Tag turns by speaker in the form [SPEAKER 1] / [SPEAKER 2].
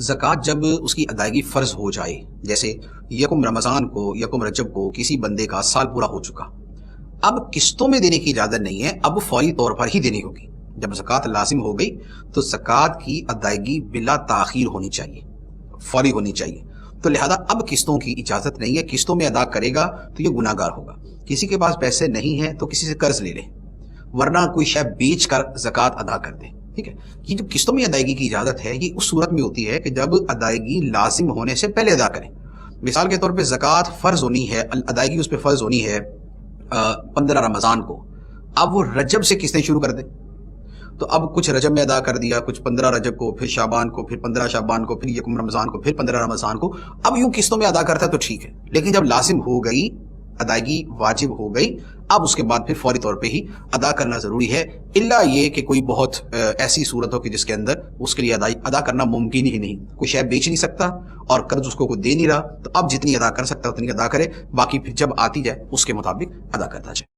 [SPEAKER 1] زکوٰۃ جب اس کی ادائیگی فرض ہو جائے، جیسے یکم رمضان کو، یکم رجب کو کسی بندے کا سال پورا ہو چکا، اب قسطوں میں دینے کی اجازت نہیں ہے، اب فوری طور پر ہی دینی ہوگی۔ جب زکوٰۃ لازم ہو گئی تو زکوٰۃ کی ادائیگی بلا تاخیر ہونی چاہیے، فوری ہونی چاہیے، تو لہذا اب قسطوں کی اجازت نہیں ہے۔ قسطوں میں ادا کرے گا تو یہ گناہ گار ہوگا۔ کسی کے پاس پیسے نہیں ہیں تو کسی سے قرض لے لے، ورنہ کوئی شے بیچ کر زکوٰۃ ادا کر دے، ٹھیک ہے۔ یہ جو قسطوں میں ادائیگی کی اجازت ہے یہ اس صورت میں ہوتی ہے کہ جب ادائیگی لازم ہونے سے پہلے ادا کریں۔ مثال کے طور پہ زکوٰۃ فرض ہونی ہے، ادائیگی اس پہ فرض ہونی ہے 15 رمضان کو، اب وہ رجب سے قسطیں شروع کر دیں، تو اب کچھ رجب میں ادا کر دیا، کچھ 15 رجب کو، پھر شعبان کو، پھر 15 شعبان کو، پھر یکم رمضان کو، پھر 15 رمضان کو، اب یوں قسطوں میں ادا کرتا ہے تو ٹھیک ہے۔ لیکن جب لازم ہو گئی، ادائیگی واجب ہو گئی، اب اس کے بعد پھر فوری طور پہ ہی ادا کرنا ضروری ہے، الا یہ کہ کوئی بہت ایسی صورت ہو کہ جس کے اندر اس کے لیے ادا کرنا ممکن ہی نہیں، کوئی شے بیچ نہیں سکتا اور قرض اس کو کوئی دے نہیں رہا، تو اب جتنی ادا کر سکتا اتنی ادا کرے، باقی پھر جب آتی جائے اس کے مطابق ادا کرتا جائے۔